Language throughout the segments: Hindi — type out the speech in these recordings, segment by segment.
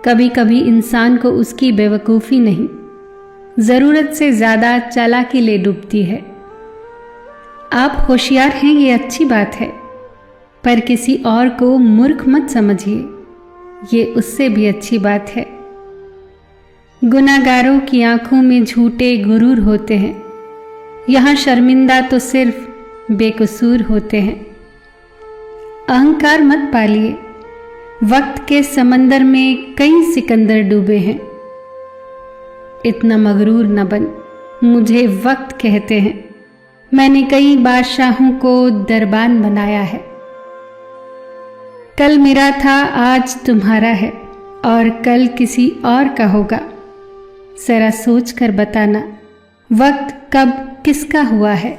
कभी कभी इंसान को उसकी बेवकूफ़ी नहीं, ज़रूरत से ज़्यादा चालाकी ले डूबती है। आप होशियार हैं ये अच्छी बात है, पर किसी और को मूर्ख मत समझिए, ये उससे भी अच्छी बात है। गुनाहगारों की आंखों में झूठे गुरूर होते हैं, यहाँ शर्मिंदा तो सिर्फ बेकसूर होते हैं। अहंकार मत पालिए, वक्त के समंदर में कई सिकंदर डूबे हैं। इतना मगरूर न बन, मुझे वक्त कहते हैं, मैंने कई बादशाहों को दरबान बनाया है। कल मेरा था आज तुम्हारा है, और कल किसी और का होगा। जरा सोच कर बताना, वक्त कब किसका हुआ है।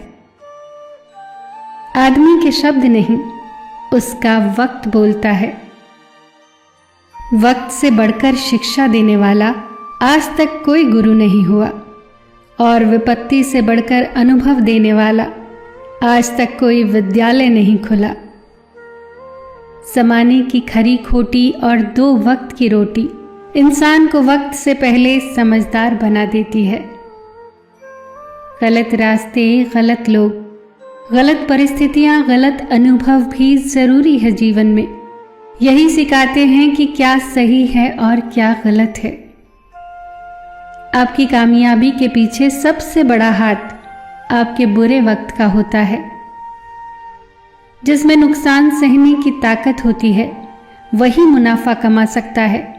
आदमी के शब्द नहीं, उसका वक्त बोलता है। वक्त से बढ़कर शिक्षा देने वाला आज तक कोई गुरु नहीं हुआ, और विपत्ति से बढ़कर अनुभव देने वाला आज तक कोई विद्यालय नहीं खुला। ज़माने की खरी खोटी और 2 वक्त की रोटी इंसान को वक्त से पहले समझदार बना देती है। गलत रास्ते, गलत लोग, गलत परिस्थितियां, गलत अनुभव भी जरूरी है जीवन में। यही सिखाते हैं कि क्या सही है और क्या गलत है। आपकी कामयाबी के पीछे सबसे बड़ा हाथ आपके बुरे वक्त का होता है। जिसमें नुकसान सहने की ताकत होती है, वही मुनाफा कमा सकता है,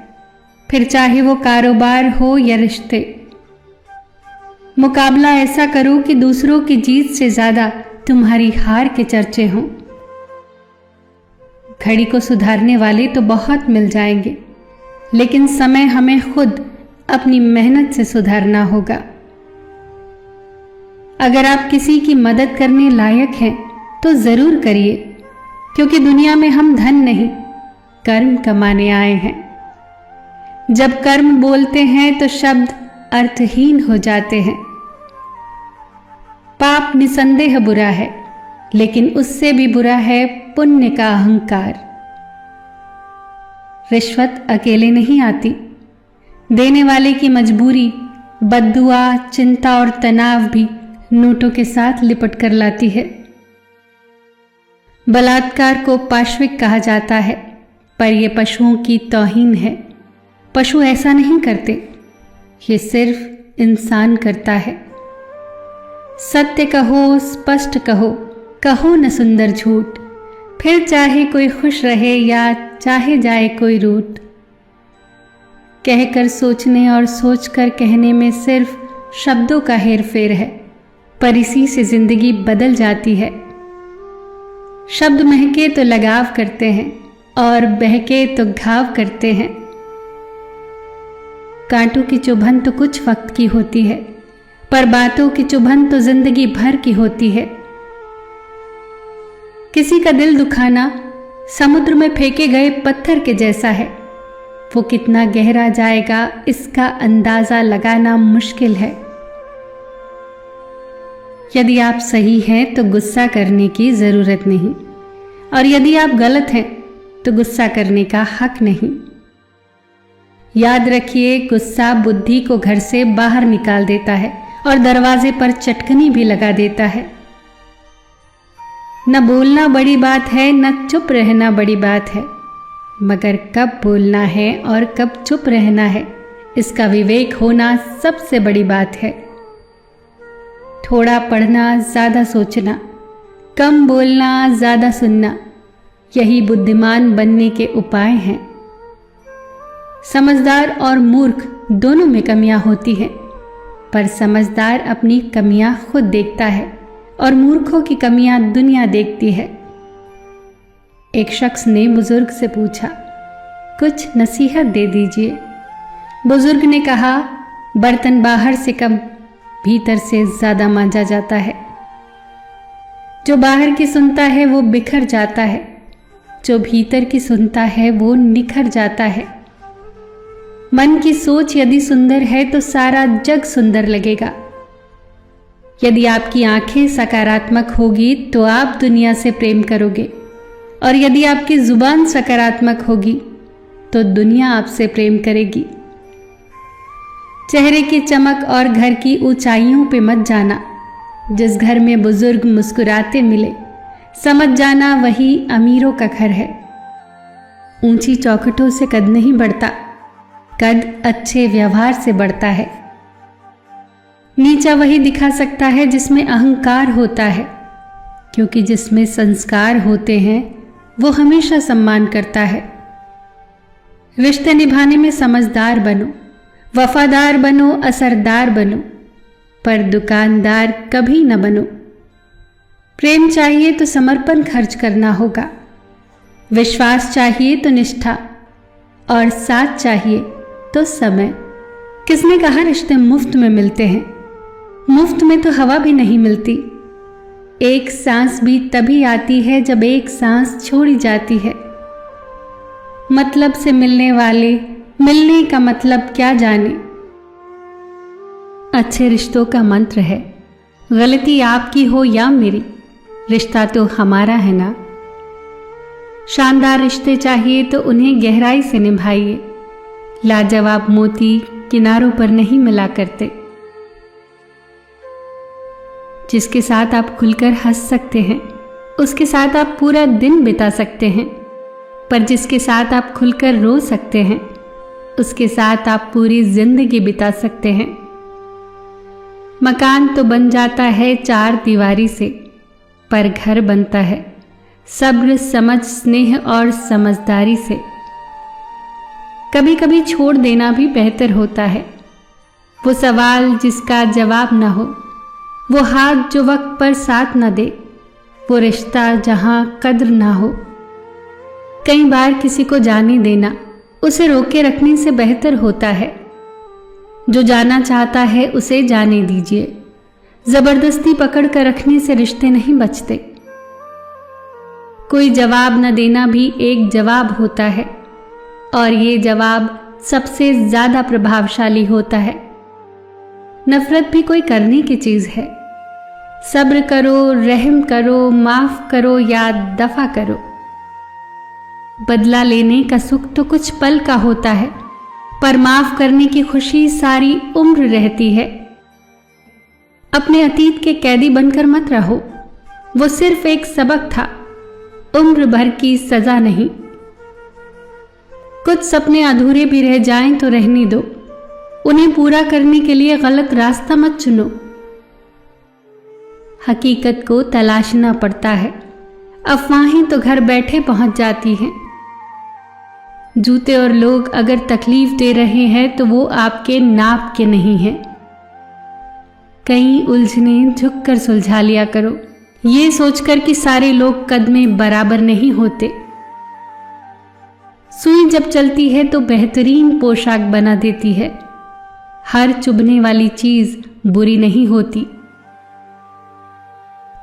फिर चाहे वो कारोबार हो या रिश्ते। मुकाबला ऐसा करो कि दूसरों की जीत से ज्यादा तुम्हारी हार के चर्चे हों। घड़ी को सुधारने वाले तो बहुत मिल जाएंगे, लेकिन समय हमें खुद अपनी मेहनत से सुधारना होगा। अगर आप किसी की मदद करने लायक हैं तो जरूर करिए, क्योंकि दुनिया में हम धन नहीं, कर्म कमाने आए हैं। जब कर्म बोलते हैं तो शब्द अर्थहीन हो जाते हैं। पाप निसंदेह बुरा है, लेकिन उससे भी बुरा है पुण्य का अहंकार। रिश्वत अकेले नहीं आती, देने वाले की मजबूरी, बद्दुआ, चिंता और तनाव भी नोटों के साथ लिपट कर लाती है। बलात्कार को पाशविक कहा जाता है, पर यह पशुओं की तौहीन है। पशु ऐसा नहीं करते, ये सिर्फ इंसान करता है। सत्य कहो, स्पष्ट कहो, कहो न सुंदर झूठ, फिर चाहे कोई खुश रहे या चाहे जाए कोई रूठ। कहकर सोचने और सोचकर कहने में सिर्फ शब्दों का हेरफेर है, पर इसी से जिंदगी बदल जाती है। शब्द महके तो लगाव करते हैं, और बहके तो घाव करते हैं। कांटों की चुभन तो कुछ वक्त की होती है, पर बातों की चुभन तो जिंदगी भर की होती है। किसी का दिल दुखाना समुद्र में फेंके गए पत्थर के जैसा है। वो कितना गहरा जाएगा इसका अंदाजा लगाना मुश्किल है। यदि आप सही हैं तो गुस्सा करने की जरूरत नहीं, और यदि आप गलत हैं तो गुस्सा करने का हक नहीं। याद रखिए, गुस्सा बुद्धि को घर से बाहर निकाल देता है और दरवाजे पर चटकनी भी लगा देता है। न बोलना बड़ी बात है, न चुप रहना बड़ी बात है, मगर कब बोलना है और कब चुप रहना है, इसका विवेक होना सबसे बड़ी बात है। थोड़ा पढ़ना, ज्यादा सोचना, कम बोलना, ज्यादा सुनना, यही बुद्धिमान बनने के उपाय हैं। समझदार और मूर्ख दोनों में कमियां होती हैं, पर समझदार अपनी कमियां खुद देखता है और मूर्खों की कमियां दुनिया देखती है। एक शख्स ने बुजुर्ग से पूछा, कुछ नसीहत दे दीजिए। बुजुर्ग ने कहा, बर्तन बाहर से कम, भीतर से ज्यादा मांजा जाता है। जो बाहर की सुनता है वो बिखर जाता है, जो भीतर की सुनता है वो निखर जाता है। मन की सोच यदि सुंदर है तो सारा जग सुंदर लगेगा। यदि आपकी आंखें सकारात्मक होगी तो आप दुनिया से प्रेम करोगे, और यदि आपकी जुबान सकारात्मक होगी तो दुनिया आपसे प्रेम करेगी। चेहरे की चमक और घर की ऊंचाइयों पे मत जाना। जिस घर में बुजुर्ग मुस्कुराते मिले, समझ जाना वही अमीरों का घर है। ऊंची चौखटों से कद नहीं बढ़ता, कद अच्छे व्यवहार से बढ़ता है। नीचा वही दिखा सकता है जिसमें अहंकार होता है, क्योंकि जिसमें संस्कार होते हैं वो हमेशा सम्मान करता है। रिश्ते निभाने में समझदार बनो, वफादार बनो, असरदार बनो, पर दुकानदार कभी न बनो। प्रेम चाहिए तो समर्पण खर्च करना होगा, विश्वास चाहिए तो निष्ठा, और साथ चाहिए तो समय। किसने कहा रिश्ते मुफ्त में मिलते हैं? मुफ्त में तो हवा भी नहीं मिलती। एक सांस भी तभी आती है जब एक सांस छोड़ी जाती है। मतलब से मिलने वाले मिलने का मतलब क्या जाने। अच्छे रिश्तों का मंत्र है, गलती आपकी हो या मेरी, रिश्ता तो हमारा है ना। शानदार रिश्ते चाहिए तो उन्हें गहराई से निभाइए। लाजवाब मोती किनारों पर नहीं मिला करते। जिसके साथ आप खुलकर हंस सकते हैं, उसके साथ आप पूरा दिन बिता सकते हैं, पर जिसके साथ आप खुलकर रो सकते हैं, उसके साथ आप पूरी जिंदगी बिता सकते हैं। मकान तो बन जाता है चार दीवारी से, पर घर बनता है सब्र, समझ, स्नेह और समझदारी से। कभी कभी छोड़ देना भी बेहतर होता है। वो सवाल जिसका जवाब ना हो, वो हाथ जो वक्त पर साथ न दे, वो रिश्ता जहां कद्र ना हो। कई बार किसी को जाने देना उसे रोके रखने से बेहतर होता है। जो जाना चाहता है उसे जाने दीजिए। जबरदस्ती पकड़ कर रखने से रिश्ते नहीं बचते। कोई जवाब न देना भी एक जवाब होता है, और ये जवाब सबसे ज्यादा प्रभावशाली होता है। नफरत भी कोई करने की चीज है। सब्र करो, रहम करो, माफ करो या दफा करो। बदला लेने का सुख तो कुछ पल का होता है, पर माफ करने की खुशी सारी उम्र रहती है। अपने अतीत के कैदी बनकर मत रहो, वो सिर्फ एक सबक था, उम्र भर की सजा नहीं। कुछ सपने अधूरे भी रह जाएं तो रहने दो, उन्हें पूरा करने के लिए गलत रास्ता मत चुनो। हकीकत को तलाशना पड़ता है, अफवाहें तो घर बैठे पहुंच जाती हैं। जूते और लोग अगर तकलीफ दे रहे हैं तो वो आपके नाप के नहीं हैं। कई उलझने झुककर सुलझा लिया करो, ये सोचकर कि सारे लोग कद में बराबर नहीं होते। सुई जब चलती है तो बेहतरीन पोशाक बना देती है। हर चुभने वाली चीज बुरी नहीं होती।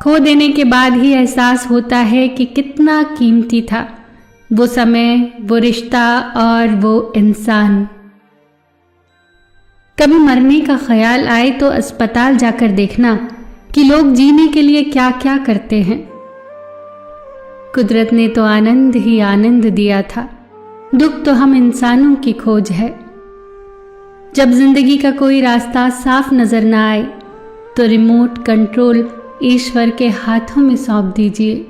खो देने के बाद ही एहसास होता है कि कितना कीमती था वो समय, वो रिश्ता और वो इंसान। कभी मरने का ख्याल आए तो अस्पताल जाकर देखना कि लोग जीने के लिए क्या क्या करते हैं। कुदरत ने तो आनंद ही आनंद दिया था, दुख तो हम इंसानों की खोज है। जब जिंदगी का कोई रास्ता साफ नजर ना आए तो रिमोट कंट्रोल ईश्वर के हाथों में सौंप दीजिए।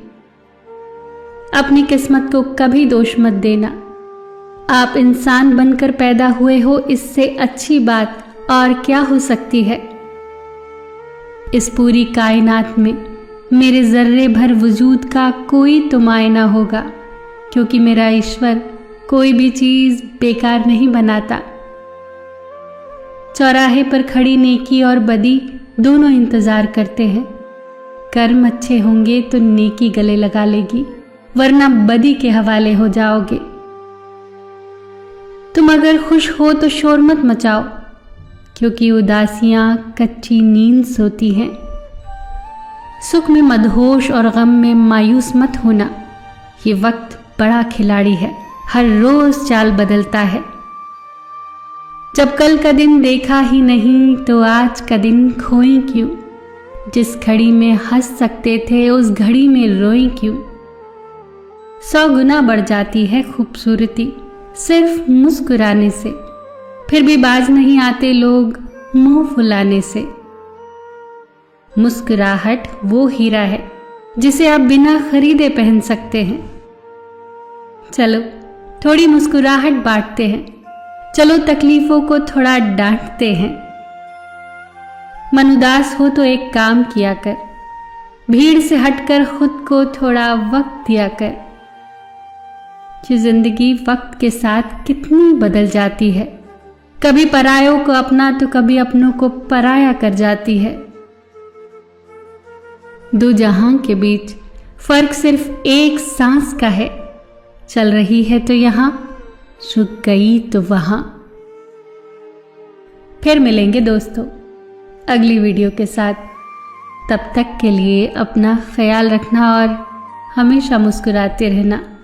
अपनी किस्मत को कभी दोष मत देना। आप इंसान बनकर पैदा हुए हो, इससे अच्छी बात और क्या हो सकती है। इस पूरी कायनात में मेरे जर्रे भर वजूद का कोई तो मायना होगा, क्योंकि मेरा ईश्वर कोई भी चीज बेकार नहीं बनाता। चौराहे पर खड़ी नेकी और बदी दोनों इंतजार करते हैं। कर्म अच्छे होंगे तो नेकी गले लगा लेगी, वरना बदी के हवाले हो जाओगे। तुम अगर खुश हो तो शोर मत मचाओ, क्योंकि उदासियां कच्ची नींद सोती हैं। सुख में मदहोश और गम में मायूस मत होना। ये वक्त बड़ा खिलाड़ी है, हर रोज चाल बदलता है। जब कल का दिन देखा ही नहीं तो आज का दिन खोएं क्यों। जिस घड़ी में हंस सकते थे उस घड़ी में रोएं क्यों। 100 गुना बढ़ जाती है खूबसूरती सिर्फ मुस्कुराने से। फिर भी बाज नहीं आते लोग मुंह फुलाने से। मुस्कुराहट वो हीरा है जिसे आप बिना खरीदे पहन सकते हैं। चलो थोड़ी मुस्कुराहट बांटते हैं, चलो तकलीफों को थोड़ा डांटते हैं। मन उदास हो तो एक काम किया कर, भीड़ से हटकर खुद को थोड़ा वक्त दिया कर। कि जिंदगी वक्त के साथ कितनी बदल जाती है, कभी परायों को अपना तो कभी अपनों को पराया कर जाती है। दो जहां के बीच फर्क सिर्फ एक सांस का है, चल रही है तो यहां, रुक गई तो वहां। फिर मिलेंगे दोस्तों अगली वीडियो के साथ। तब तक के लिए अपना ख्याल रखना और हमेशा मुस्कुराते रहना।